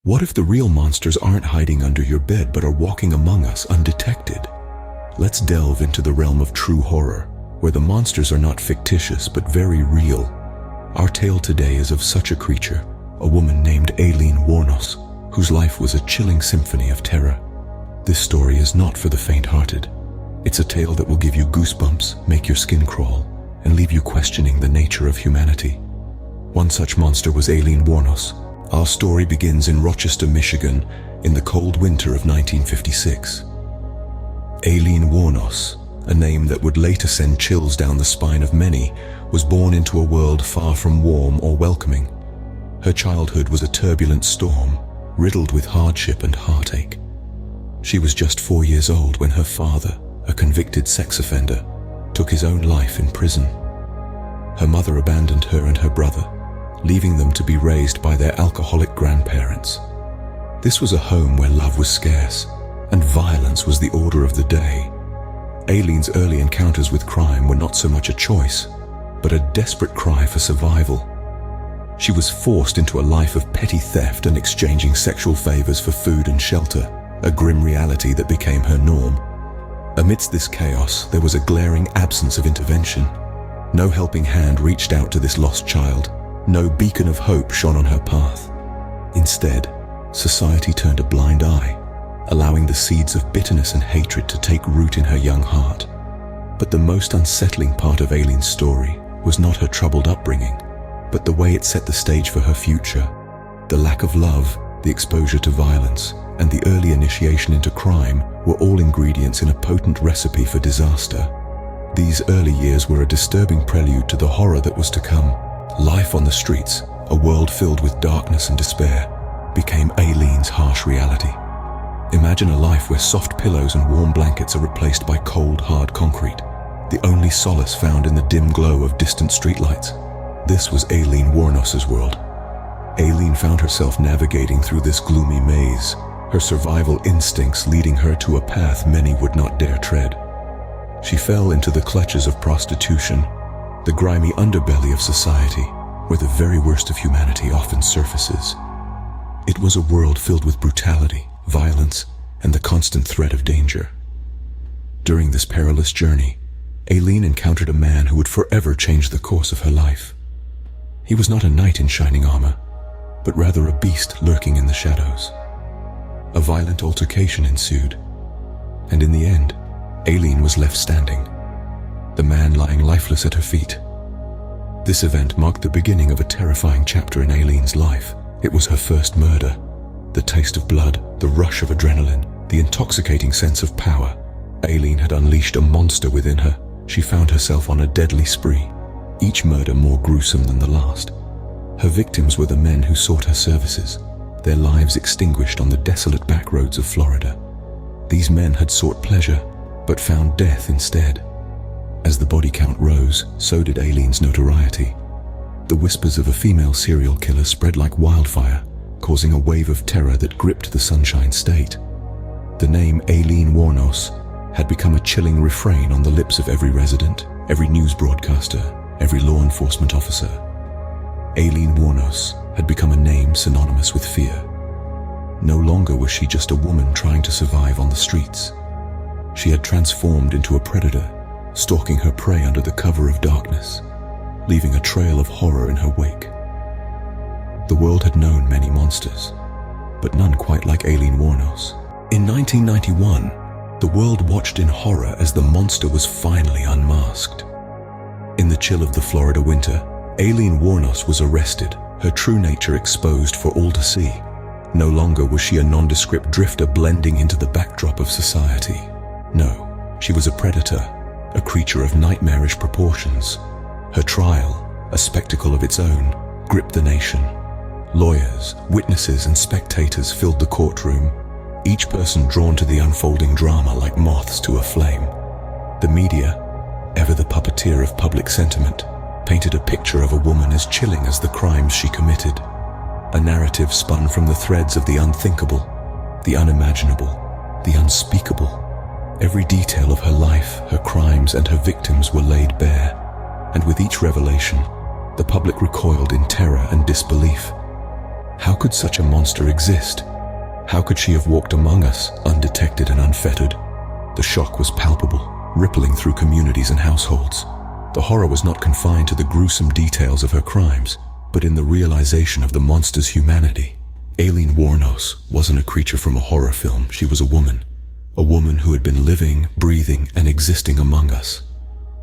What if the real monsters aren't hiding under your bed but are walking among us undetected? Let's delve into the realm of true horror, where the monsters are not fictitious but very real. Our tale today is of such a creature, a woman named Aileen Wuornos, whose life was a chilling symphony of terror. This story is not for the faint-hearted. It's a tale that will give you goosebumps, make your skin crawl, and leave you questioning the nature of humanity. One such monster was Aileen Wuornos. Our story begins in Rochester, Michigan, in the cold winter of 1956. Aileen Wuornos, a name that would later send chills down the spine of many, was born into a world far from warm or welcoming. Her childhood was a turbulent storm, riddled with hardship and heartache. She was just 4 years old when her father, a convicted sex offender, took his own life in prison. Her mother abandoned her and her brother, leaving them to be raised by their alcoholic grandparents. This was a home where love was scarce, and violence was the order of the day. Aileen's early encounters with crime were not so much a choice, but a desperate cry for survival. She was forced into a life of petty theft and exchanging sexual favors for food and shelter, a grim reality that became her norm. Amidst this chaos, there was a glaring absence of intervention. No helping hand reached out to this lost child. No beacon of hope shone on her path. Instead, society turned a blind eye, allowing the seeds of bitterness and hatred to take root in her young heart. But the most unsettling part of Aileen's story was not her troubled upbringing, but the way it set the stage for her future. The lack of love, the exposure to violence, and the early initiation into crime were all ingredients in a potent recipe for disaster. These early years were a disturbing prelude to the horror that was to come. Life on the streets, a world filled with darkness and despair, became Aileen's harsh reality. Imagine a life where soft pillows and warm blankets are replaced by cold, hard concrete, the only solace found in the dim glow of distant streetlights. This was Aileen Wuornos' world. Aileen found herself navigating through this gloomy maze, her survival instincts leading her to a path many would not dare tread. She fell into the clutches of prostitution, the grimy underbelly of society, where the very worst of humanity often surfaces. It was a world filled with brutality, violence, and the constant threat of danger. During this perilous journey, Aileen encountered a man who would forever change the course of her life. He was not a knight in shining armor, but rather a beast lurking in the shadows. A violent altercation ensued, and in the end, Aileen was left standing, the man lying lifeless at her feet. This event marked the beginning of a terrifying chapter in Aileen's life. It was her first murder. The taste of blood, the rush of adrenaline, the intoxicating sense of power. Aileen had unleashed a monster within her. She found herself on a deadly spree, each murder more gruesome than the last. Her victims were the men who sought her services, their lives extinguished on the desolate back roads of Florida. These men had sought pleasure, but found death instead. As the body count rose, so did Aileen's notoriety. The whispers of a female serial killer spread like wildfire, causing a wave of terror that gripped the Sunshine State. The name Aileen Wuornos had become a chilling refrain on the lips of every resident, every news broadcaster, every law enforcement officer. Aileen Wuornos had become a name synonymous with fear. No longer was she just a woman trying to survive on the streets. She had transformed into a predator, stalking her prey under the cover of darkness, leaving a trail of horror in her wake. The world had known many monsters, but none quite like Aileen Wuornos. In 1991, the world watched in horror as the monster was finally unmasked. In the chill of the Florida winter, Aileen Wuornos was arrested, her true nature exposed for all to see. No longer was she a nondescript drifter blending into the backdrop of society. No, she was a predator, a creature of nightmarish proportions. Her trial, a spectacle of its own, gripped the nation. Lawyers, witnesses, and spectators filled the courtroom, each person drawn to the unfolding drama like moths to a flame. The media, ever the puppeteer of public sentiment, painted a picture of a woman as chilling as the crimes she committed. A narrative spun from the threads of the unthinkable, the unimaginable, the unspeakable. Every detail of her life, her crimes, and her victims were laid bare, and with each revelation, the public recoiled in terror and disbelief. How could such a monster exist? How could she have walked among us, undetected and unfettered? The shock was palpable, rippling through communities and households. The horror was not confined to the gruesome details of her crimes, but in the realization of the monster's humanity. Aileen Wuornos wasn't a creature from a horror film. She was a woman who had been living, breathing, and existing among us.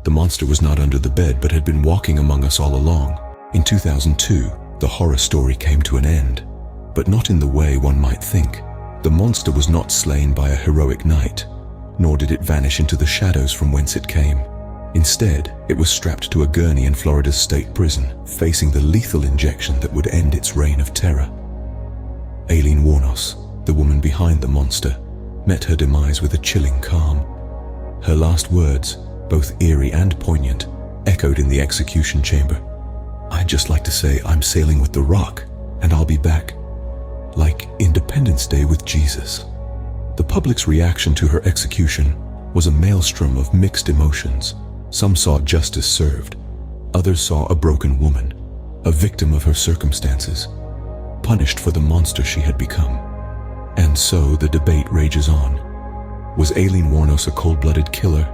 The monster was not under the bed, but had been walking among us all along. In 2002, the horror story came to an end, but not in the way one might think. The monster was not slain by a heroic knight, nor did it vanish into the shadows from whence it came. Instead, it was strapped to a gurney in Florida's state prison, facing the lethal injection that would end its reign of terror. Aileen Wuornos, the woman behind the monster, met her demise with a chilling calm. Her last words, both eerie and poignant, echoed in the execution chamber. "I'd just like to say I'm sailing with the rock, and I'll be back. Like Independence Day with Jesus." The public's reaction to her execution was a maelstrom of mixed emotions. Some saw justice served. Others saw a broken woman, a victim of her circumstances, punished for the monster she had become. And so the debate rages on. Was Aileen Wuornos a cold-blooded killer,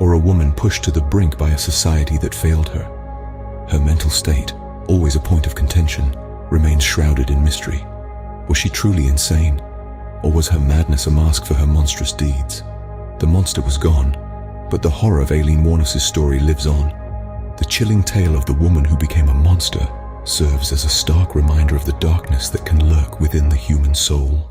or a woman pushed to the brink by a society that failed her? Her mental state, always a point of contention, remains shrouded in mystery. Was she truly insane, or was her madness a mask for her monstrous deeds? The monster was gone, but the horror of Aileen Wuornos' story lives on. The chilling tale of the woman who became a monster serves as a stark reminder of the darkness that can lurk within the human soul.